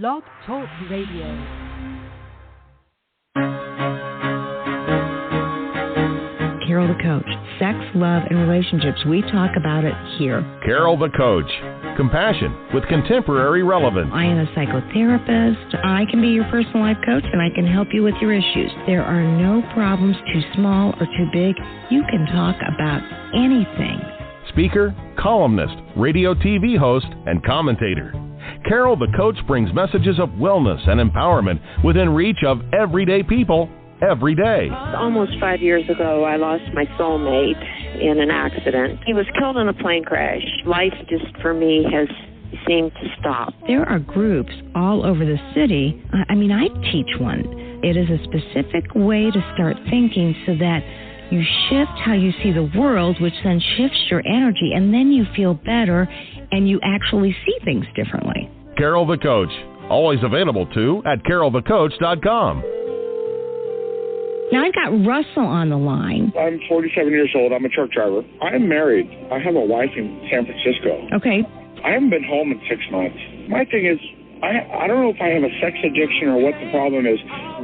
Blog Talk Radio. Carol the Coach. Sex, love, and relationships. We talk about it here. Carol the Coach. Compassion with contemporary relevance. I am a psychotherapist. I can be your personal life coach, and I can help you with your issues. There are no problems too small or too big. You can talk about anything. Speaker, columnist, radio TV host, and commentator. Carol the Coach brings messages of wellness and empowerment within reach of everyday people every day. Almost 5 years ago, I lost my soulmate in an accident. He was killed in a plane crash. Life just, for me, has seemed to stop. There are groups all over the city. I teach one. It is a specific way to start thinking so that you shift how you see the world, which then shifts your energy, and then you feel better and you actually see things differently. Carol the Coach. Always available, too, at carolthecoach.com. Now, I've got Russell on the line. I'm 47 years old. I'm a truck driver. I am married. I have a wife in San Francisco. Okay. I haven't been home in 6 months. My thing is, I don't know if I have a sex addiction or what the problem is.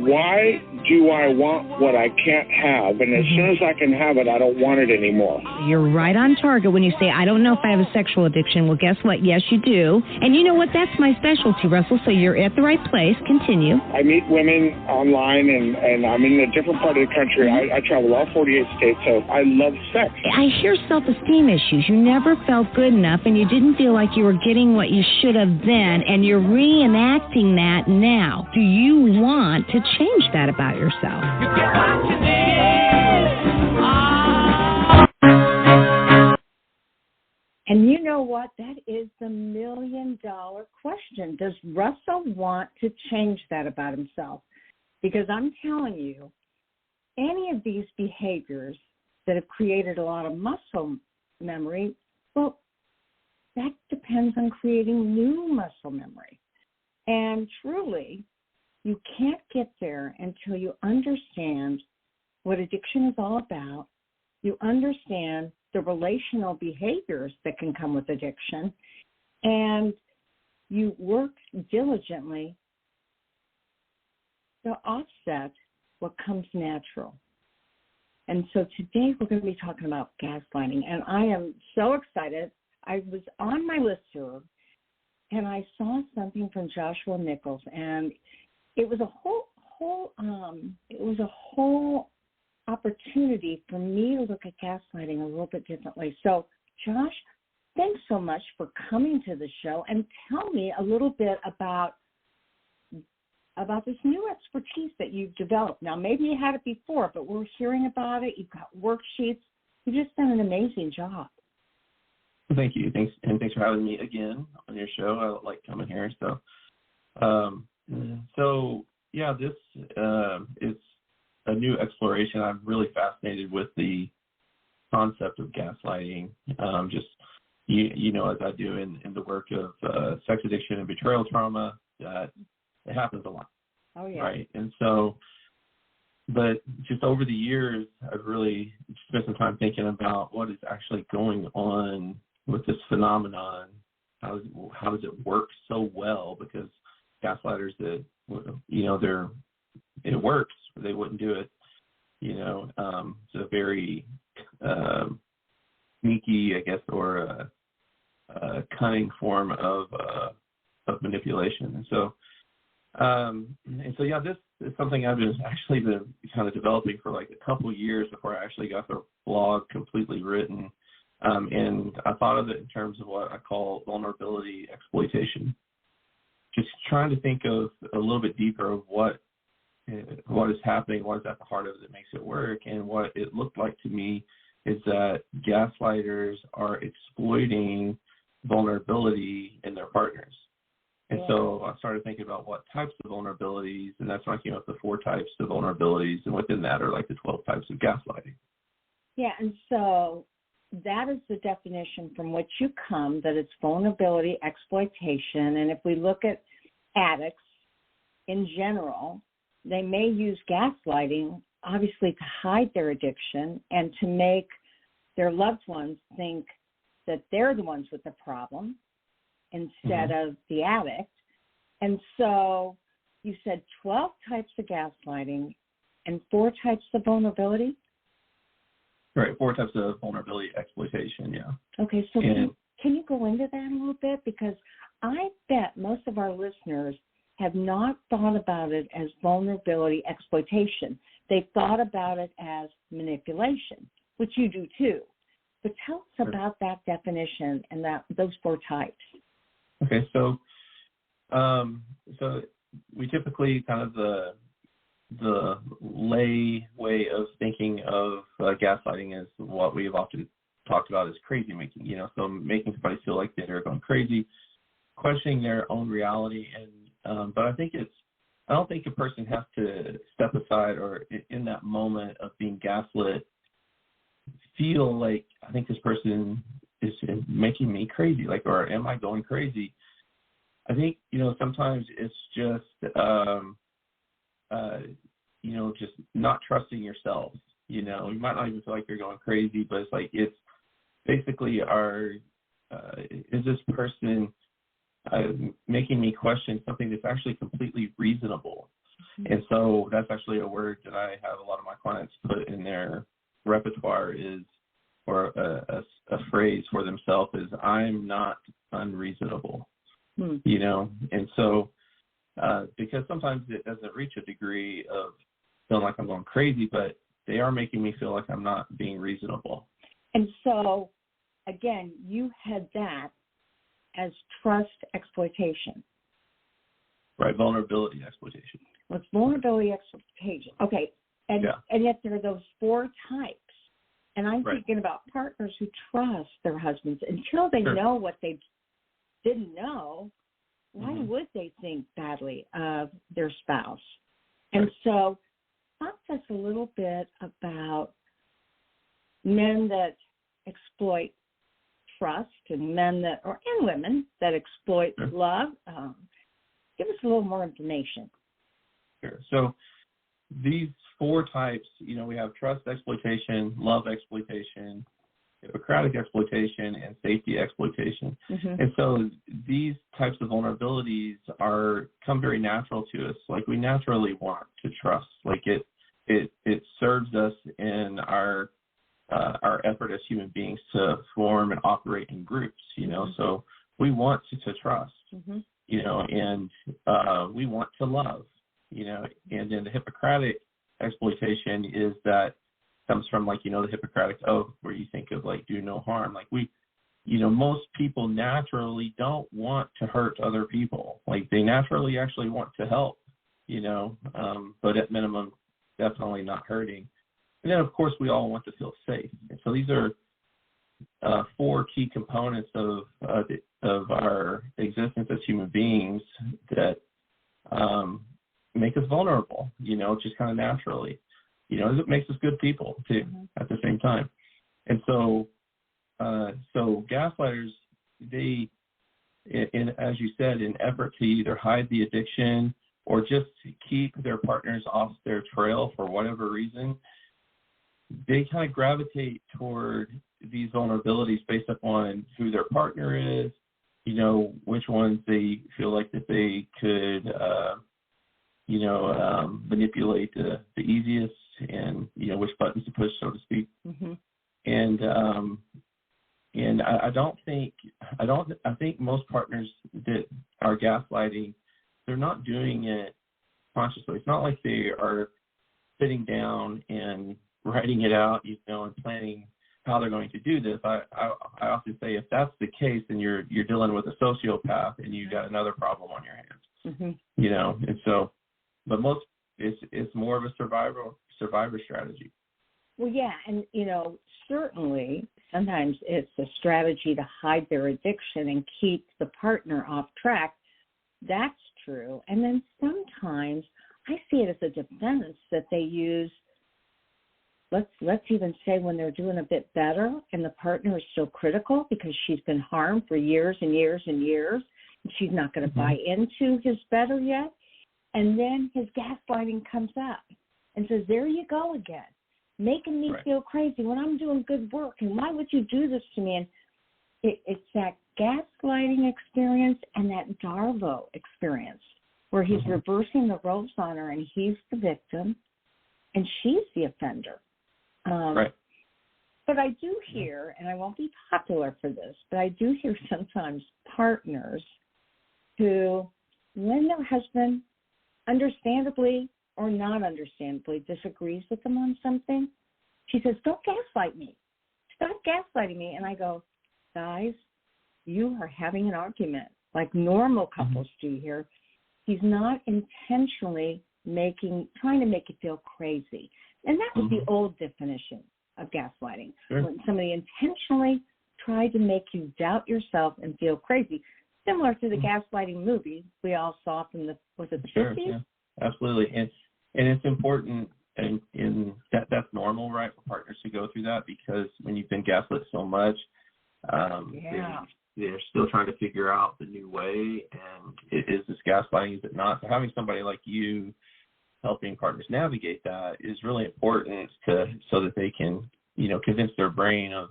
Why do I want what I can't have? And as soon as I can have it, I don't want it anymore. You're right on target when you say, I don't know if I have a sexual addiction. Well, guess what? Yes, you do. And you know what? That's my specialty, Russell, so you're at the right place. Continue. I meet women online, and I'm in a different part of the country. I travel all 48 states, so I love sex. I hear self-esteem issues. You never felt good enough, and you didn't feel like you were getting what you should have then, and you're reenacting that now. Do you want to change that about yourself? You get what you need. And you know what? That is the $1 million question. Does Russell want to change that about himself? Because I'm telling you, any of these behaviors that have created a lot of muscle memory, well, that depends on creating new muscle memory. And truly, you can't get there until you understand what addiction is all about. You understand the relational behaviors that can come with addiction, and you work diligently to offset what comes natural. And so today we're going to be talking about gaslighting, and I am so excited. I was on my listserv, and I saw something from Joshua Nichols, and it was a whole opportunity for me to look at gaslighting a little bit differently. So, Josh, thanks so much for coming to the show, and tell me a little bit about this new expertise that you've developed. Now, maybe you had it before, but we're hearing about it. You've got worksheets. You've just done an amazing job. Thank you. Thanks for having me again on your show. I like coming here. So this is a new exploration. I'm really fascinated with the concept of gaslighting. As I do in the work of sex addiction and betrayal trauma, that it happens a lot. Oh, yeah. Right. And so, but just over the years, I've really spent some time thinking about what is actually going on with this phenomenon. How does it work so well? Because gaslighters, it works. They wouldn't do it. It's a very sneaky, I guess, or a cunning form of manipulation. And so, this is something I've been kind of developing for like a couple years before I actually got the blog completely written. And I thought of it in terms of what I call vulnerability exploitation. Just trying to think of a little bit deeper of what is happening, what is at the heart of it that makes it work. And what it looked like to me is that gaslighters are exploiting vulnerability in their partners. And so I started thinking about what types of vulnerabilities, and that's when I came up with the 4 types of vulnerabilities, and within that are like the 12 types of gaslighting. Yeah, and so that is the definition from which you come, that it's vulnerability exploitation. And if we look at addicts in general, they may use gaslighting, obviously, to hide their addiction and to make their loved ones think that they're the ones with the problem instead of the addict. And so you said 12 types of gaslighting and 4 types of vulnerability? Right, 4 types of vulnerability exploitation, yeah. Okay, so can you go into that a little bit? Because I bet most of our listeners have not thought about it as vulnerability exploitation. They've thought about it as manipulation, which you do too. But tell us about that definition and those 4 types. Okay, so we typically kind of the lay way of thinking of gaslighting is what we've often talked about as crazy making. So making somebody feel like they're going crazy, questioning their own reality, and but I don't think a person has to step aside or in that moment of being gaslit feel like, I think this person is making me crazy, like, or am I going crazy? I think, sometimes it's just, just not trusting yourself. You might not even feel like you're going crazy, but it's basically is this person making me question something that's actually completely reasonable? Mm-hmm. And so that's actually a word that I have a lot of my clients put in their repertoire or a phrase for themselves is, I'm not unreasonable. And so because sometimes it doesn't reach a degree of feeling like I'm going crazy, but they are making me feel like I'm not being reasonable. And so, again, you had that as trust exploitation. Right, vulnerability exploitation. Well, it's vulnerability exploitation. Okay, and yet there are those 4 types. And I'm thinking about partners who trust their husbands until they know what they didn't know. Why would they think badly of their spouse? And so talk to us a little bit about men that exploit trust and men that, and women that exploit love. Give us a little more information. Sure. So these 4 types, we have trust exploitation, love exploitation, Hippocratic exploitation, and safety exploitation. Mm-hmm. And so these types of vulnerabilities come very natural to us. Like, we naturally want to trust. Like, it serves us in our effort as human beings to form and operate in groups. So we want to trust. Mm-hmm. And we want to love. And then the Hippocratic exploitation is that comes from, like, the Hippocratic Oath, where you think of, like, do no harm. Like, most people naturally don't want to hurt other people. Like, they naturally actually want to help, but at minimum, definitely not hurting. And then, of course, we all want to feel safe. And so these are 4 key components of our existence as human beings that make us vulnerable, just kind of naturally. It makes us good people too, at the same time. And so gaslighters, they, as you said, in effort to either hide the addiction or just keep their partners off their trail for whatever reason, they kind of gravitate toward these vulnerabilities based upon who their partner is, which ones they feel like that they could, manipulate the easiest, and which buttons to push, so to speak. Mm-hmm. And I think most partners that are gaslighting, they're not doing it consciously. It's not like they are sitting down and writing it out, and planning how they're going to do this. I often say, if that's the case, then you're dealing with a sociopath and you got another problem on your hands. Mm-hmm. And so, but most it's more of a survivor strategy. Well, yeah, and certainly sometimes it's a strategy to hide their addiction and keep the partner off track. That's true. And then sometimes I see it as a defense that they use. Let's even say when they're doing a bit better and the partner is still critical because she's been harmed for years and years and years, and she's not going to buy into his better yet. And then his gaslighting comes up and says, there you go again, making me feel crazy when I'm doing good work. And why would you do this to me? And it's that gaslighting experience and that Darvo experience. where he's reversing the roles on her, and he's the victim and she's the offender. Right. But I do hear, and I won't be popular for this, but I do hear sometimes partners who, when their husband understandably or not understandably disagrees with them on something, she says, "Don't gaslight me. Stop gaslighting me." And I go, "Guys, you are having an argument like normal couples do here. He's not intentionally trying to make you feel crazy." And that was the old definition of gaslighting, when somebody intentionally tried to make you doubt yourself and feel crazy, similar to the gaslighting movie we all saw from the 50s? Yeah, absolutely. And it's important, and that's normal, right, for partners to go through that, because when you've been gaslit so much, they're still trying to figure out the new way, and is this gaslighting, is it not? So having somebody like you helping partners navigate that is really important so that they can, convince their brain of,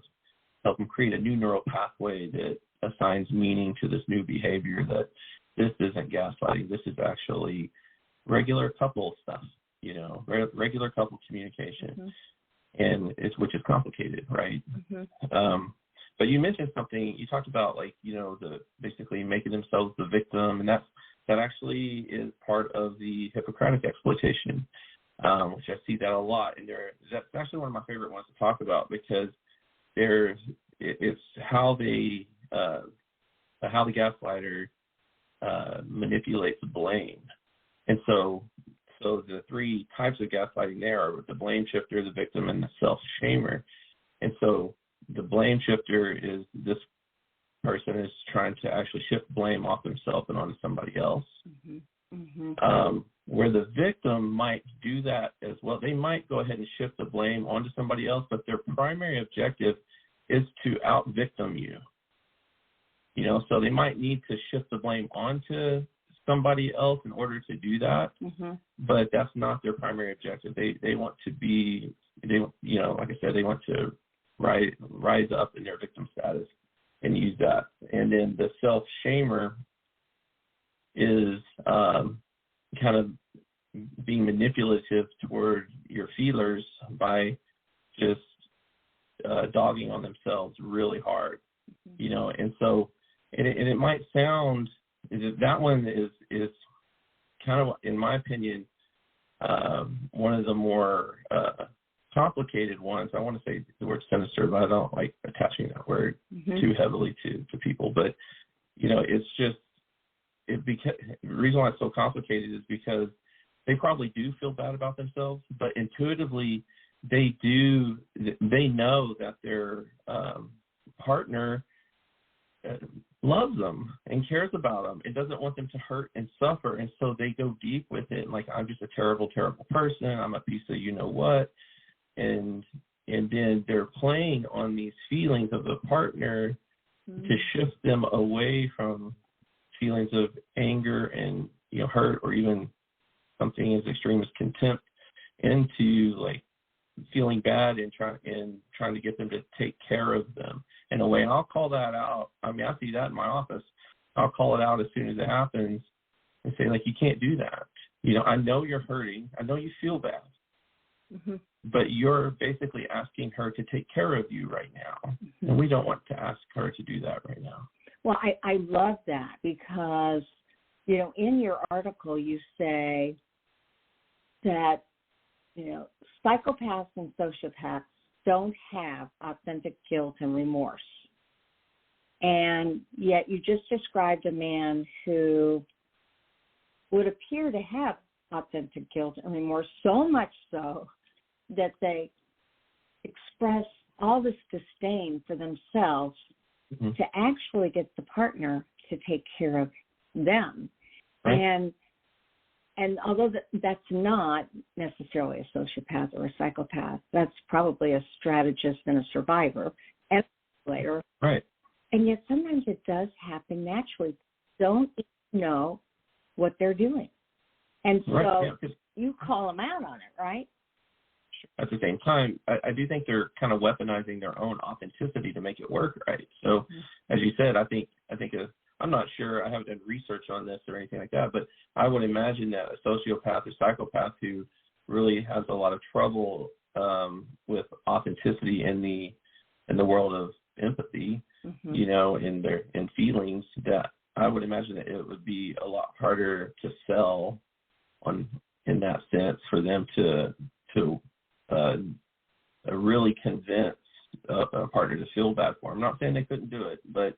help them create a new neural pathway that assigns meaning to this new behavior, that this isn't gaslighting, this is actually regular couple stuff, regular couple communication, and which is complicated, right? But you mentioned something, you talked about the basically making themselves the victim, and that actually is part of the Hippocratic exploitation, which I see that a lot. And that's actually one of my favorite ones to talk about, because it's how the gaslighter manipulates blame. And so the three types of gaslighting there are the blame shifter, the victim, and the self-shamer. And so the blame shifter is this person is trying to actually shift blame off themselves and onto somebody else. Where the victim might do that as well. They might go ahead and shift the blame onto somebody else, but their primary objective is to out-victim you. So they might need to shift the blame onto somebody else in order to do that, but that's not their primary objective. They want to be, like I said, they want to rise up in their victim status and use that. And then the self-shamer is kind of being manipulative toward your feelers by just dogging on themselves really hard, and so it might sound that one is kind of, in my opinion, one of the more complicated ones. I want to say the word sinister, but I don't like attaching that word too heavily to people. But it's just the reason why it's so complicated is because they probably do feel bad about themselves, but intuitively they know that their partner loves them and cares about them and doesn't want them to hurt and suffer, and so they go deep with it, like, I'm just a terrible, terrible person, I'm a piece of you-know-what, and then they're playing on these feelings of the partner to shift them away from feelings of anger and hurt, or even something as extreme as contempt, into like feeling bad and trying to get them to take care of them in a way. And I'll call that out. I mean, I see that in my office. I'll call it out as soon as it happens and say, like, you can't do that. I know you're hurting. I know you feel bad. But you're basically asking her to take care of you right now. And we don't want to ask her to do that right now. Well, I love that, because, in your article you say that, psychopaths and sociopaths don't have authentic guilt and remorse. And yet you just described a man who would appear to have authentic guilt and remorse, so much so that they express all this disdain for themselves to actually get the partner to take care of them. Right. And although that's not necessarily a sociopath or a psychopath, that's probably a strategist and a survivor and a manipulator. Right. And yet sometimes it does happen naturally. Don't even know what they're doing. And so you call them out on it, right? At the same time, I do think they're kind of weaponizing their own authenticity to make it work, right? So, as you said, I think I'm not sure. I haven't done research on this or anything like that, but I would imagine that a sociopath or psychopath who really has a lot of trouble with authenticity in the world of empathy, you know, in feelings, that I would imagine that it would be a lot harder to sell in that sense for them to really convince a partner to feel bad for them. I'm not saying they couldn't do it, but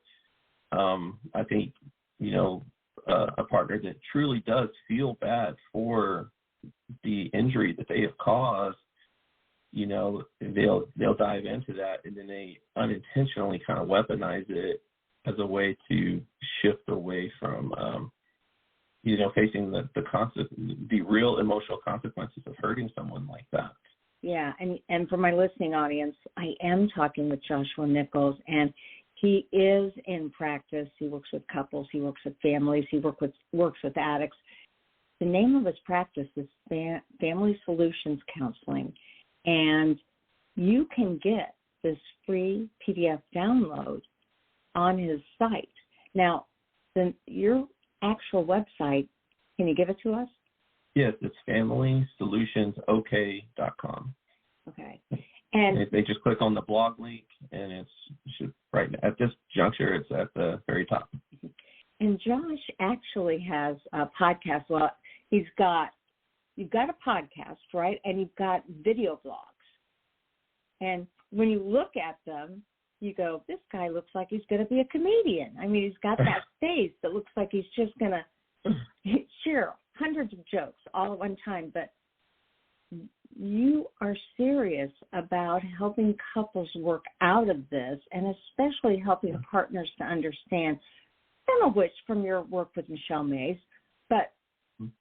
I think, you know, a partner that truly does feel bad for the injury that they have caused, you know, they'll dive into that, and then they unintentionally kind of weaponize it as a way to shift away from, you know, facing the real emotional consequences of hurting someone like that. Yeah, and for my listening audience, I am talking with Joshua Nichols, and he is in practice. He works with couples, he works with families, he works with addicts. The name of his practice is Family Solutions Counseling, and you can get this free PDF download on his site. Now, your actual website, can you give it to us? Yes, it's FamilySolutionsOK.com. Okay. And they just click on the blog link, and it's right at this juncture, it's at the very top. And Josh actually has a podcast. Well, you've got a podcast, right? And you've got video blogs. And when you look at them, you go, this guy looks like he's going to be a comedian. I mean, he's got that face that looks like he's just going to share hundreds of jokes all at one time. But you are serious about helping couples work out of this, and especially helping partners to understand, some of which from your work with Michelle Mays, but,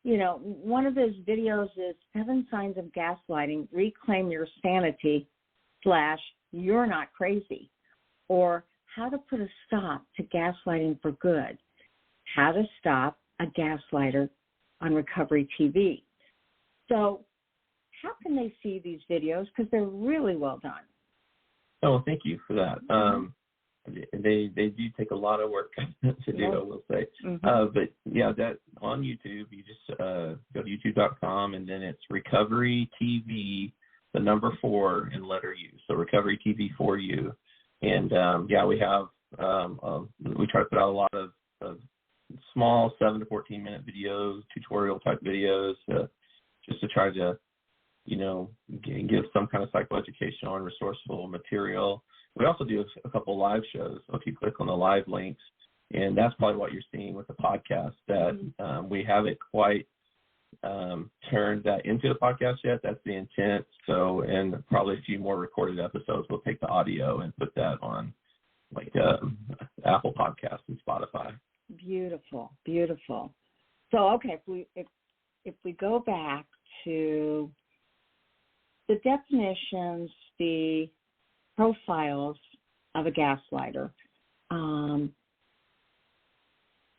you know, one of those videos is 7 Signs of Gaslighting, Reclaim Your Sanity / You're Not Crazy, or How to Put a Stop to Gaslighting for Good, How to Stop a Gaslighter on Recovery TV. So how can they see these videos? Because they're really well done. Oh, thank you for that. They do take a lot of work to do, I will say. But yeah, that on YouTube, you just go to youtube.com, and then it's Recovery TV, the number 4 and letter U. So Recovery TV for you. And yeah, we have we try to put out a lot of small 7 to 14 minute videos, tutorial type videos, just to try to, you know, give some kind of psychoeducational and resourceful material. We also do a couple live shows. So if you click on the live links, and that's probably what you're seeing with the podcast, that we haven't quite turned that into a podcast yet. That's the intent. So, and probably a few more recorded episodes, we'll take the audio and put that on like Apple Podcasts and Spotify. Beautiful, beautiful. So, okay, if we go back to the definitions, the profiles of a gaslighter,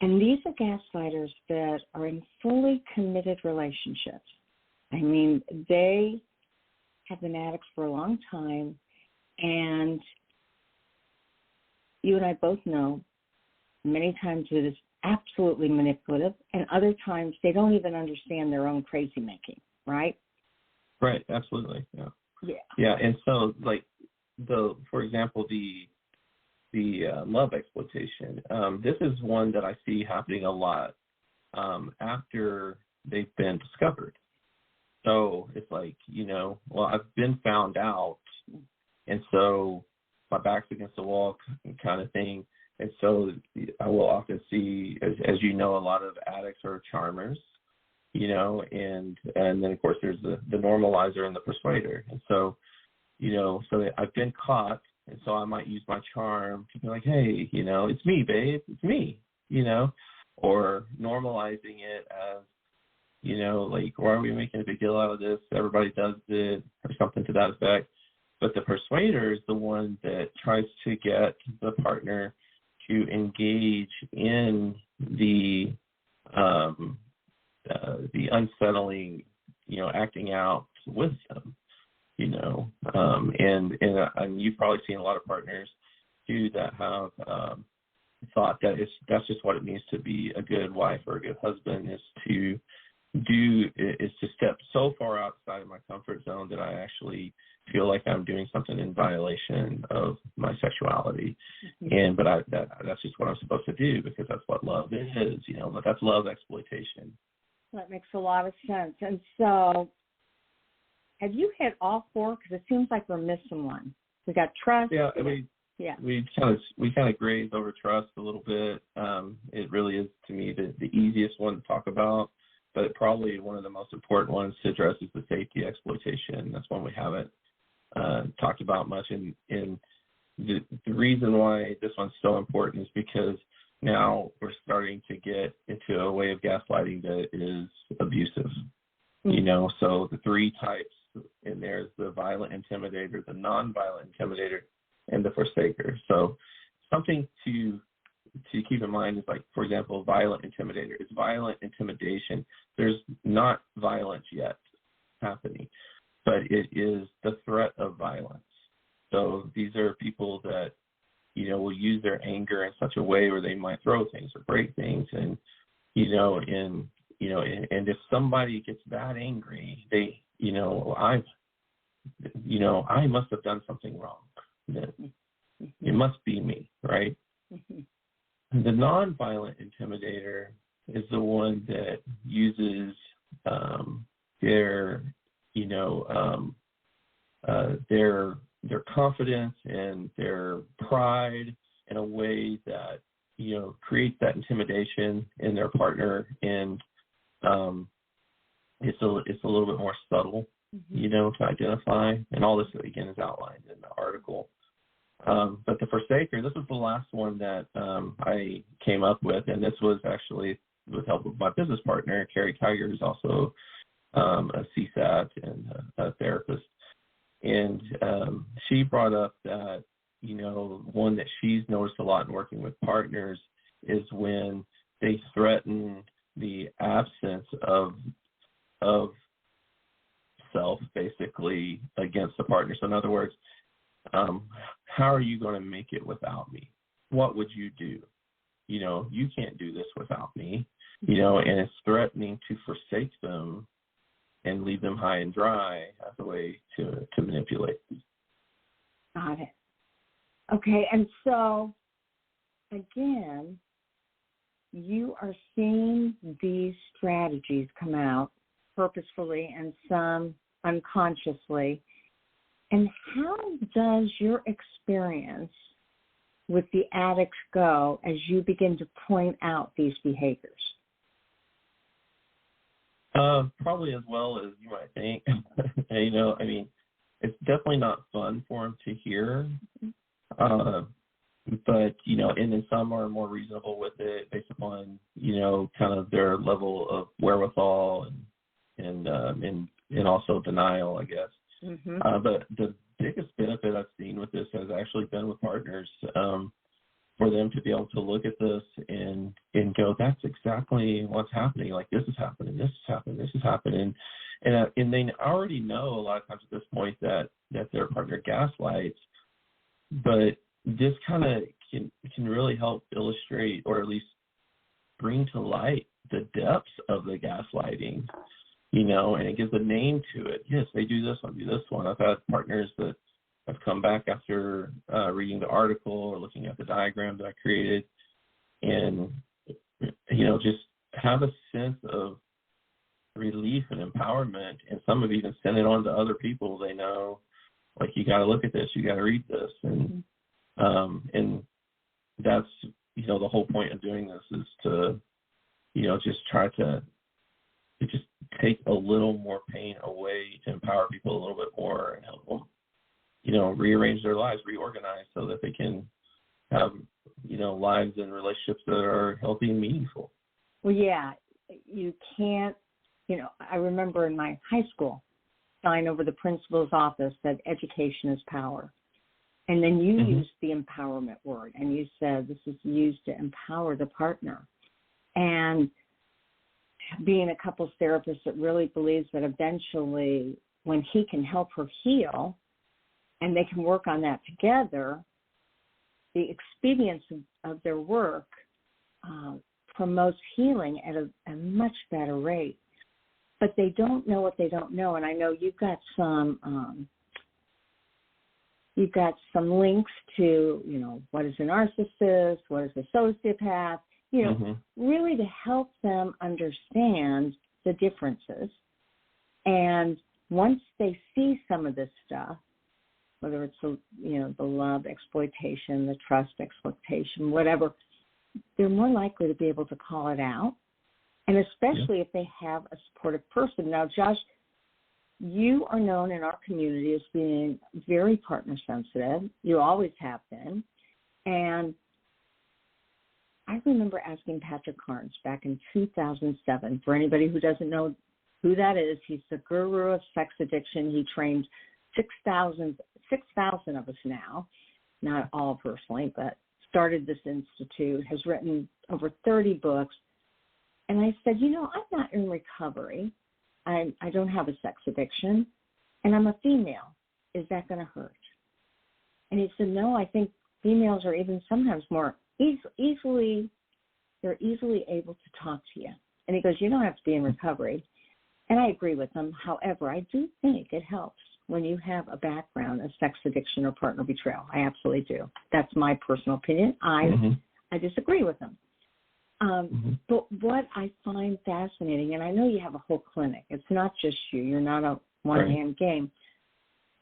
and these are gaslighters that are in fully committed relationships. I mean, they have been addicts for a long time, and you and I both know many times it is absolutely manipulative, and other times they don't even understand their own crazy making, right? Right, absolutely. Yeah. And so, like, for example, the love exploitation, this is one that I see happening a lot after they've been discovered. So it's like, you know, well, I've been found out, and so my back's against the wall kind of thing. And so I will often see, as you know, a lot of addicts are charmers, you know, and then, of course, there's the normalizer and the persuader. And so, you know, so I've been caught, and so I might use my charm to be like, hey, you know, it's me, babe, it's me, you know, or normalizing it as, you know, like, why are we making a big deal out of this? Everybody does it, or something to that effect. But the persuader is the one that tries to get the partner to engage in the unsettling, you know, acting out with them, you know, and you've probably seen a lot of partners too that have thought that that's just what it means to be a good wife or a good husband, is to step so far outside of my comfort zone that I actually feel like I'm doing something in violation of my sexuality. And that's just what I'm supposed to do, because that's what love is, but that's love exploitation. That makes a lot of sense. And so have you hit all four? Because it seems like we're missing one. We got trust. Yeah, we kind of grazed over trust a little bit. It really is, to me, the easiest one to talk about, but probably one of the most important ones to address is the safety exploitation. That's one we haven't talked about much. And the reason why this one's so important is because now we're starting to get into a way of gaslighting that is abusive. So the three types, and there's the violent intimidator, the non-violent intimidator, and the forsaker. So something to keep in mind is, like, for example, violent intimidator. It's violent intimidation. There's not violence yet happening, but it is the threat of violence. So these are people that, will use their anger in such a way where they might throw things or break things. And, and if somebody gets that angry, they, I must have done something wrong. It must be me, right? The nonviolent intimidator is the one that uses their confidence and their pride in a way that creates that intimidation in their partner, and it's a little bit more subtle, to identify. And all this again is outlined in the article. But the forsaker, this was the last one that I came up with, and this was actually with help of my business partner, Carrie Tiger, who's also a CSAT and a therapist. And she brought up that, one that she's noticed a lot in working with partners is when they threaten the absence of self, basically, against the partner. So in other words, how are you going to make it without me? What would you do? You can't do this without me, and it's threatening to forsake them and leave them high and dry as a way to manipulate. Got it. Okay, and so, again, you are seeing these strategies come out purposefully and some unconsciously. And how does your experience with the addicts go as you begin to point out these behaviors? Probably as well as you might think. It's definitely not fun for them to hear. But, and then some are more reasonable with it based upon, kind of their level of wherewithal and also denial, I guess. But the biggest benefit I've seen with this has actually been with partners, for them to be able to look at this and go, that's exactly what's happening. Like, this is happening, this is happening, this is happening. And they already know a lot of times at this point that their partner gaslights, but this kind of can really help illustrate, or at least bring to light, the depths of the gaslighting, and it gives a name to it. Yes, they do this one, do this one. I've had partners that have come back after reading the article or looking at the diagram that I created, and, just have a sense of relief and empowerment. And some have even sent it on to other people they know, like, you got to look at this, you got to read this. And that's, the whole point of doing this is to, just try to just take a little more pain away, to empower people a little bit more and help them, rearrange their lives, reorganize so that they can have, lives and relationships that are healthy and meaningful. Well, yeah, you can't, I remember in my high school, sign over the principal's office that education is power. And then you used the empowerment word, and you said this is used to empower the partner. And being a couples therapist that really believes that eventually when he can help her heal and they can work on that together, the expedience of of their work promotes healing at a much better rate. But they don't know what they don't know. And I know you've got some links to, what is a narcissist, what is a sociopath, really to help them understand the differences. And once they see some of this stuff, whether it's the love exploitation, the trust exploitation, whatever, they're more likely to be able to call it out, and especially if they have a supportive person. Now, Josh, you are known in our community as being very partner sensitive. You always have been. And I remember asking Patrick Carnes back in 2007, for anybody who doesn't know who that is, he's the guru of sex addiction. He trained 6,000 of us now, not all personally, but started this institute, has written over 30 books. And I said, I'm not in recovery. I don't have a sex addiction, and I'm a female. Is that going to hurt? And he said, no, I think females are even sometimes more easily able to talk to you. And he goes, you don't have to be in recovery. And I agree with him. However, I do think it helps when you have a background of sex addiction or partner betrayal. I absolutely do. That's my personal opinion. I disagree with him. But what I find fascinating, and I know you have a whole clinic. It's not just you. You're not a one-man game.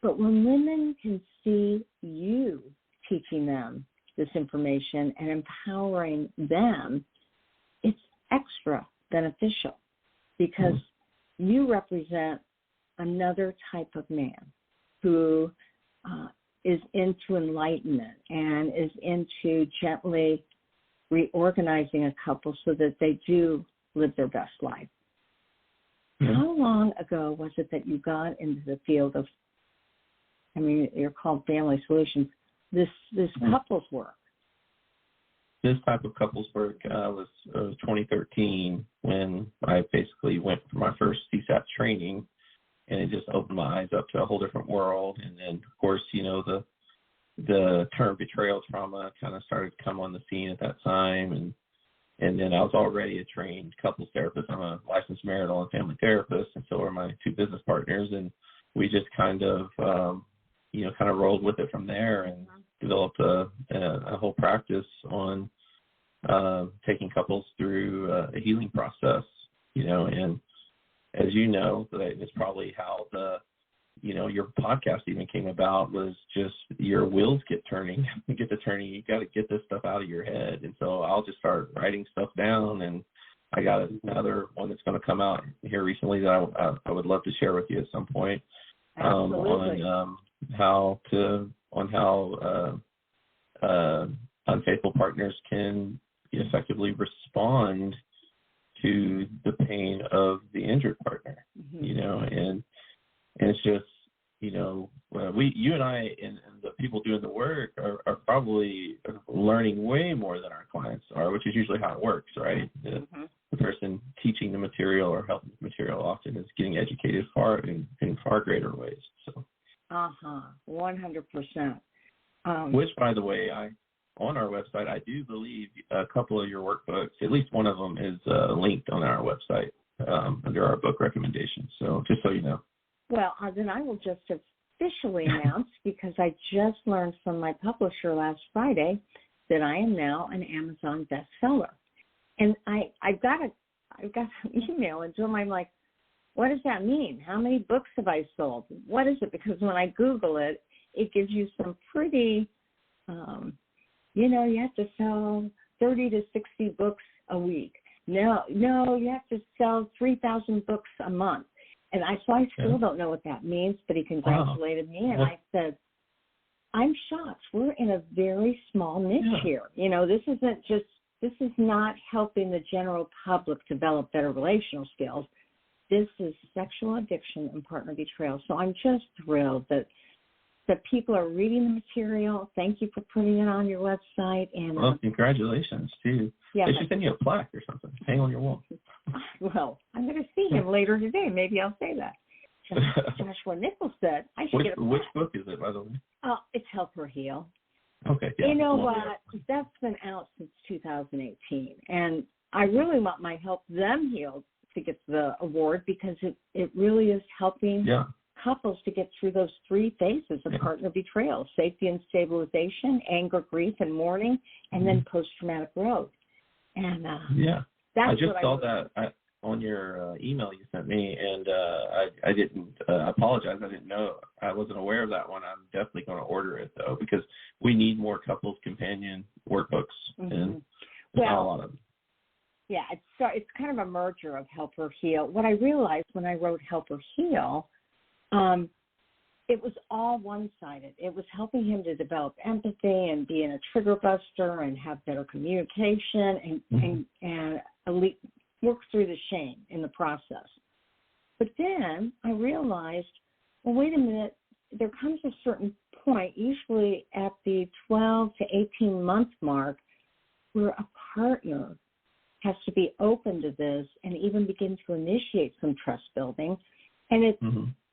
But when women can see you teaching them this information and empowering them, it's extra beneficial because you represent another type of man who is into enlightenment and is into gently reorganizing a couple so that they do live their best life. How long ago was it that you got into the field of, you're called Family Solutions, this couples work? This type of couples work was 2013 when I basically went for my first CSAT training, and it just opened my eyes up to a whole different world. And then, of course, the term betrayal trauma kind of started to come on the scene at that time. And then I was already a trained couples therapist. I'm a licensed marital and family therapist, and so are my two business partners. And we just kind of rolled with it from there and developed a whole practice on taking couples through a healing process, and as you know, it's probably how your podcast even came about, was just your wheels get to turning. You got to get this stuff out of your head. And so I'll just start writing stuff down, and I got another one that's going to come out here recently that I would love to share with you at some point. On how unfaithful partners can effectively respond to the pain of the injured partner, and it's just, you and I and the people doing the work are probably learning way more than our clients are, which is usually how it works, right? The person teaching the material or helping the material often is getting educated in far greater ways. So. 100%. Which, by the way, on our website, I do believe a couple of your workbooks, at least one of them is linked on our website under our book recommendations. So just so you know. Well, then I will just officially announce, because I just learned from my publisher last Friday that I am now an Amazon bestseller. And I got an email into them. I'm like, what does that mean? How many books have I sold? What is it? Because when I Google it, it gives you some pretty, you have to sell 30 to 60 books a week. No, you have to sell 3,000 books a month. And I still don't know what that means, but he congratulated me, and I said, I'm shocked. We're in a very small niche here. This is not helping the general public develop better relational skills. This is sexual addiction and partner betrayal. So I'm just thrilled that people are reading the material. Thank you for putting it on your website. And congratulations, too. Yeah, they should send you a plaque or something. Hang on your wall. Well, I'm going to see him later today. Maybe I'll say that. Joshua Nichols said I should get a plaque. Which book is it, by the way? It's Help Her Heal. Okay. Yeah. You know what? That's been out since 2018, and I really want my Help Them Heal to get the award because it really is helping couples to get through those 3 phases of partner betrayal: safety and stabilization, anger, grief, and mourning, and then post-traumatic growth. And I just saw that on your email you sent me, and I didn't apologize. I didn't know. I wasn't aware of that one. I'm definitely going to order it, though, because we need more couples companion workbooks, and there's not a lot of them. Yeah, it's kind of a merger of Help or Heal. What I realized when I wrote Help or Heal, it was all one-sided. It was helping him to develop empathy and being a trigger buster and have better communication and work through the shame in the process. But then I realized, well, wait a minute, there comes a certain point, usually at the 12 to 18-month mark, where a partner has to be open to this and even begin to initiate some trust building. And it's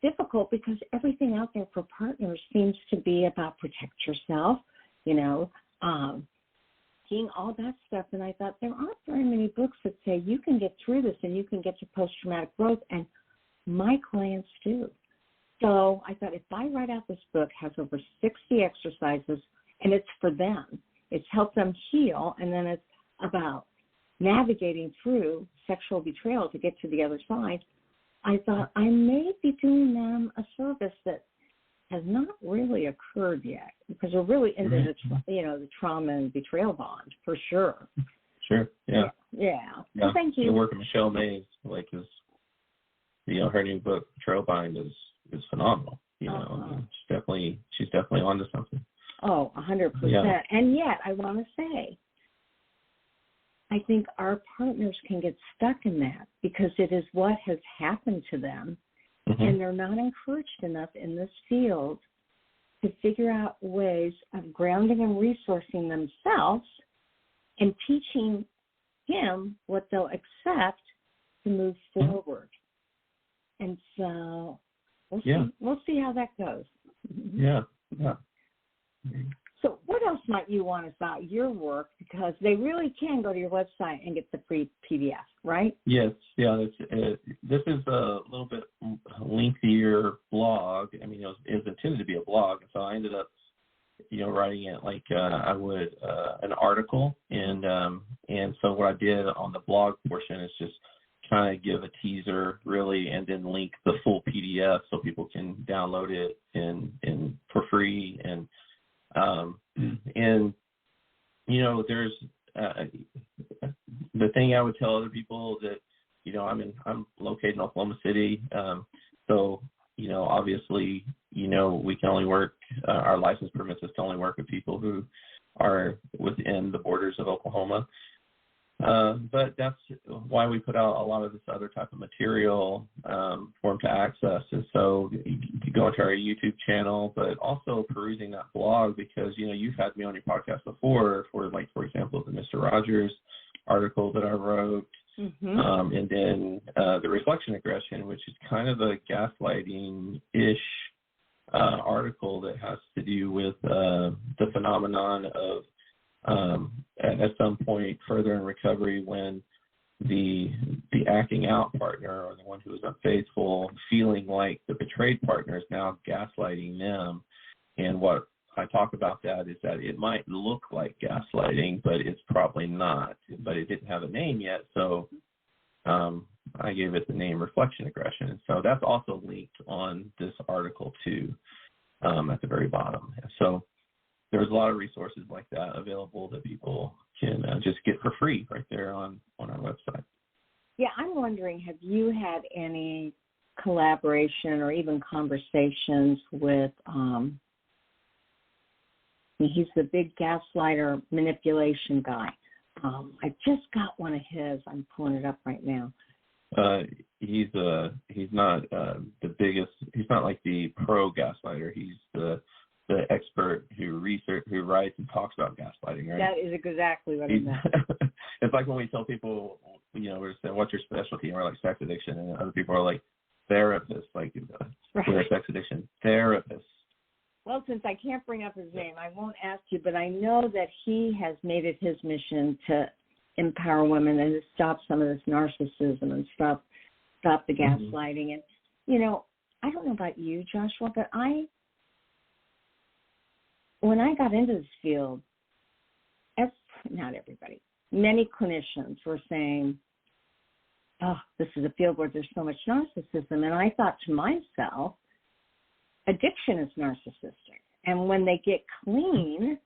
difficult because everything out there for partners seems to be about protect yourself, seeing all that stuff. And I thought there aren't very many books that say you can get through this and you can get to post-traumatic growth, and my clients do. So I thought if I write out this book, it has over 60 exercises, and it's for them. It's helped them heal, and then it's about navigating through sexual betrayal to get to the other side. I thought I may be doing them a service that has not really occurred yet, because we're really into the trauma and betrayal bond for sure. Sure. Yeah. Well, thank you. The work of Michelle Mays, her new book Betrayal Bind is phenomenal. She's definitely onto something. Oh, 100%. Yeah. And yet, I want to say, I think our partners can get stuck in that because it is what has happened to them, and they're not encouraged enough in this field to figure out ways of grounding and resourcing themselves and teaching him what they'll accept to move forward. And so we'll see how that goes. Yeah. So what else might you want about your work? Because they really can go to your website and get the free PDF, right? Yes. Yeah. This is a little bit lengthier blog. I mean, it was intended to be a blog, so I ended up, writing it like I would an article. And so what I did on the blog portion is just kind of give a teaser, really, and then link the full PDF so people can download it and for free. And there's the thing I would tell other people that, I'm located in Oklahoma City. So, obviously, we can only work, our license permits us to only work with people who are within the borders of Oklahoma. But that's why we put out a lot of this other type of material for them to access. And so you go into our YouTube channel, but also perusing that blog, because, you've had me on your podcast before for, for example, the Mr. Rogers article that I wrote, and then the reflection aggression, which is kind of a gaslighting-ish article that has to do with the phenomenon of at some point further in recovery, when the acting out partner, or the one who is unfaithful, feeling like the betrayed partner is now gaslighting them. And what I talk about that is that it might look like gaslighting, but it's probably not. But it didn't have a name yet, so I gave it the name reflection aggression. And so that's also linked on this article too, at the very bottom. So there's a lot of resources like that available that people can just get for free right there on our website. Yeah, I'm wondering, have you had any collaboration or even conversations with, he's the big gaslighter manipulation guy. I just got one of his. I'm pulling it up right now. He's not the biggest. He's not like the pro gaslighter. He's the expert who writes and talks about gaslighting, right? That is exactly what I meant. It's like when we tell people, we're saying, what's your specialty? And we're like, sex addiction. And other people are like, therapists. Like, we're a sex addiction therapist. Well, since I can't bring up his name, I won't ask you, but I know that he has made it his mission to empower women and to stop some of this narcissism and stop the gaslighting. And, you know, I don't know about you, Joshua, but when I got into this field, not everybody, many clinicians were saying, oh, this is a field where there's so much narcissism. And I thought to myself, addiction is narcissistic. And when they get clean,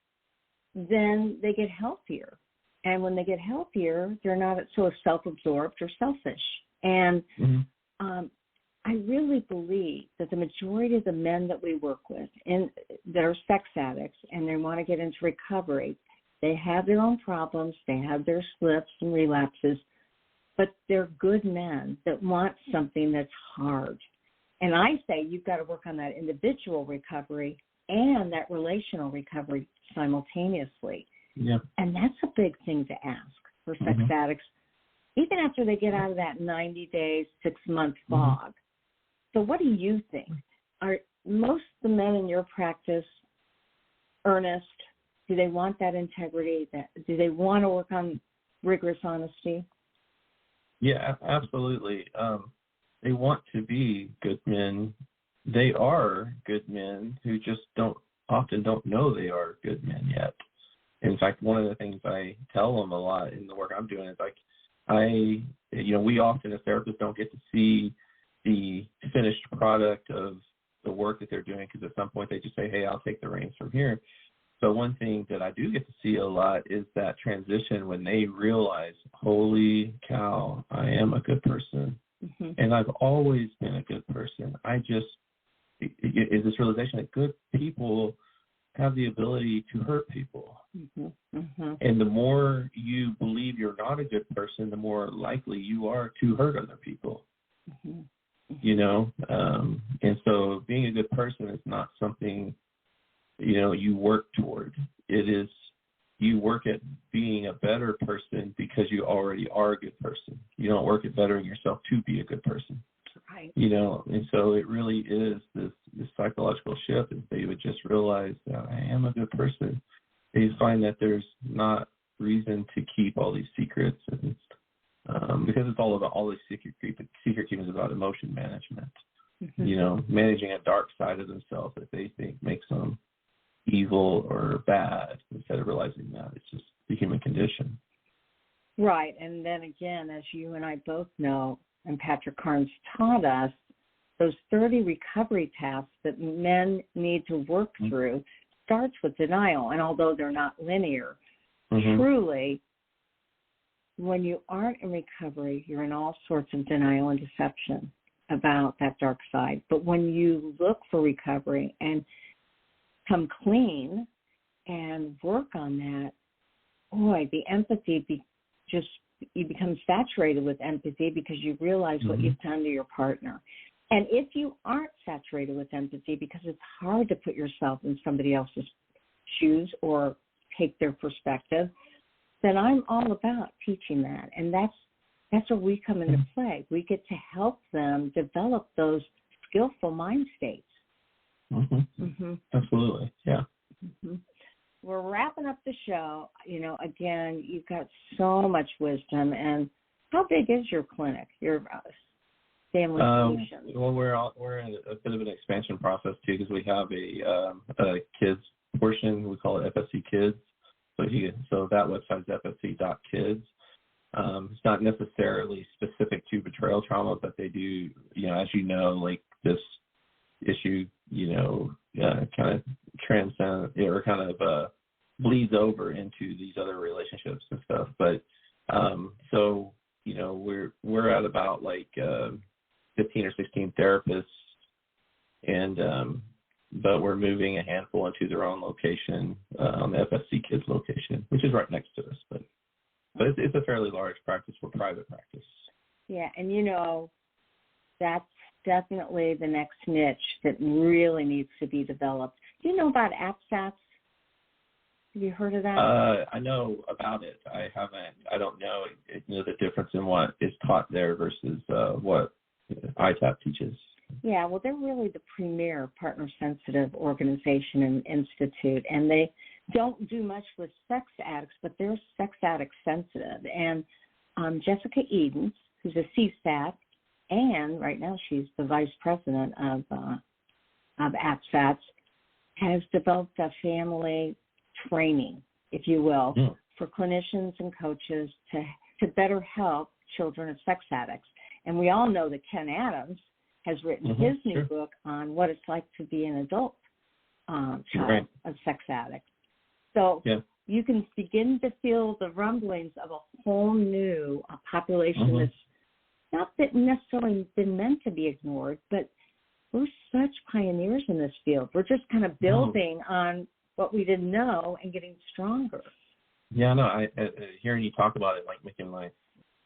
then they get healthier. And when they get healthier, they're not so self-absorbed or selfish. And I really believe that the majority of the men that we work with that are sex addicts and they want to get into recovery, they have their own problems, they have their slips and relapses, but they're good men that want something that's hard. And I say you've got to work on that individual recovery and that relational recovery simultaneously. Yeah. And that's a big thing to ask for sex addicts, even after they get out of that 90-day, 6-month fog. So what do you think? Are most of the men in your practice earnest? Do they want that integrity? Do they want to work on rigorous honesty? Yeah, absolutely. They want to be good men. They are good men who just often don't know they are good men yet. In fact, one of the things I tell them a lot in the work I'm doing is we often as therapists don't get to see the finished product of the work that they're doing because at some point they just say, hey, I'll take the reins from here. So one thing that I do get to see a lot is that transition when they realize, holy cow, I am a good person. And I've always been a good person. Is this realization that good people have the ability to hurt people. And the more you believe you're not a good person, the more likely you are to hurt other people. You know, and so being a good person is not something, you work toward. It is you work at being a better person because you already are a good person. You don't work at bettering yourself to be a good person. Right. And so it really is this psychological shift. If they would just realize that I am a good person, they find that there's not reason to keep all these secrets, and because it's all these secret keeping is about emotion management. Managing a dark side of themselves that they think makes them evil or bad, instead of realizing that it's just the human condition. Right. And then again, as you and I both know, and Patrick Carnes taught us, those 30 recovery tasks that men need to work through starts with denial. And although they're not linear, truly, when you aren't in recovery, you're in all sorts of denial and deception about that dark side. But when you look for recovery and come clean and work on that, boy, the empathy you become saturated with empathy because you realize what you've done to your partner. And if you aren't saturated with empathy because it's hard to put yourself in somebody else's shoes or take their perspective, then I'm all about teaching that. And that's where we come into play. We get to help them develop those skillful mind states. Absolutely, yeah. We're wrapping up the show. Again, you've got so much wisdom. And how big is your clinic, your family solutions? Well, we're in a bit of an expansion process too, because we have a kids portion. We call it FSC Kids. So that website is fsc.kids. It's not necessarily specific to betrayal trauma, but they do, as like this issue, kind of transcend or kind of bleeds over into these other relationships and stuff. But so we're at about 15 or 16 therapists, and but we're moving a handful into their own location on the FSC Kids location, which is right next to us. But it's a fairly large practice for private practice. Yeah, and that's definitely the next niche that really needs to be developed. Do you know about APSATs? Have you heard of that? I know about it. I haven't. I don't know the difference in what is taught there versus what ITAP teaches. Yeah, well, they're really the premier partner-sensitive organization and institute, and they don't do much with sex addicts, but they're sex addict sensitive. And Jessica Edens, who's a CSAT, and right now she's the vice president of APSATS, has developed a family training, if you will, for clinicians and coaches to better help children of sex addicts. And we all know that Ken Adams has written his new book on what it's like to be an adult child of sex addict. So you can begin to feel the rumblings of a whole new population that's not that necessarily been meant to be ignored, but we're such pioneers in this field. We're just kind of building on what we didn't know and getting stronger. Yeah, no, I hearing you talk about it, like making my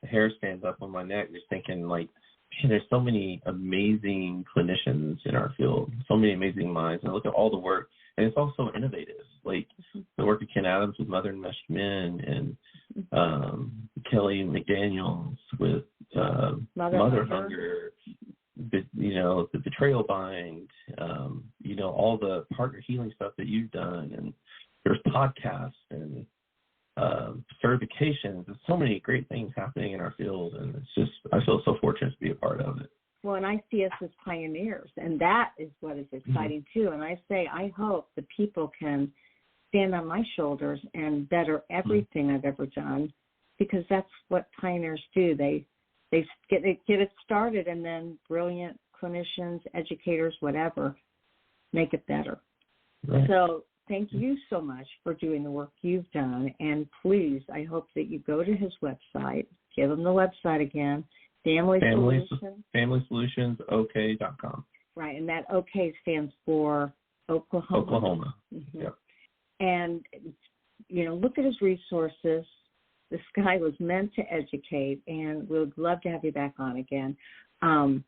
hair stand up on my neck, just thinking like, man, there's so many amazing clinicians in our field, so many amazing minds. And I look at all the work, and it's all so innovative. Like the work of Ken Adams with Mother Enmeshed Men, and Kelly McDaniels with Mother Hunger, the Betrayal Bind, all the partner healing stuff that you've done, and there's podcasts and certifications. There's so many great things happening in our field, and it's just, I feel so fortunate to be a part of it. Well, and I see us as pioneers, and that is what is exciting too. And I say, I hope the people can stand on my shoulders and better everything I've ever done, because that's what pioneers do. They get it started, and then brilliant clinicians, educators, whatever, make it better. Right. So thank you so much for doing the work you've done. And please, I hope that you go to his website. Give him the website again, FamilySolutionsOK.com. Right, and that OK stands for Oklahoma. Yep. And, look at his resources. This guy was meant to educate, and we would love to have you back on again. And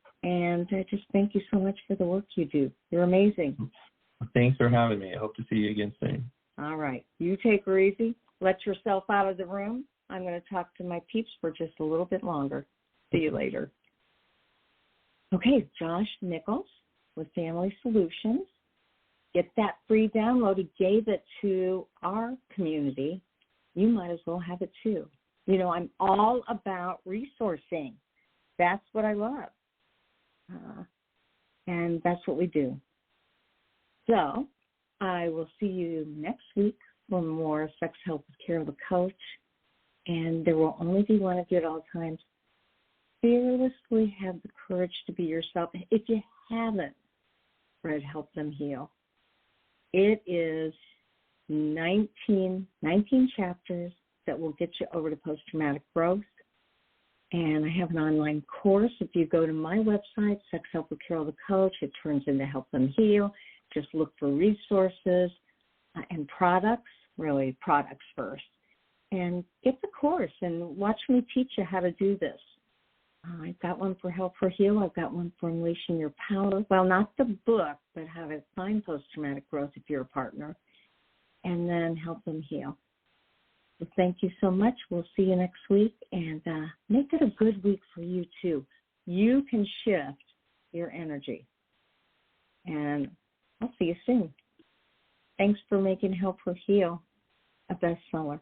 I just thank you so much for the work you do. You're amazing. Thanks for having me. I hope to see you again soon. All right. You take her easy. Let yourself out of the room. I'm going to talk to my peeps for just a little bit longer. See you later. Okay, Josh Nichols with Family Solutions. Get that free download. He gave it to our community. You might as well have it too. I'm all about resourcing. That's what I love. And that's what we do. So I will see you next week for more Sex Help with Carol the Coach. And there will only be one of you at all times. Fearlessly have the courage to be yourself. If you haven't read Help Them Heal, it is 19 chapters that will get you over to post-traumatic growth. And I have an online course. If you go to my website, Sex Help with Carol the Coach, it turns into Help Them Heal. Just look for resources and products, really products first. And get the course and watch me teach you how to do this. I've got one for Help for Heal. I've got one for Unleashing Your Power. Well, not the book, but how to find post-traumatic growth if you're a partner. And then Help Them Heal. So thank you so much. We'll see you next week. And make it a good week for you, too. You can shift your energy. And I'll see you soon. Thanks for making Help for Heal a bestseller.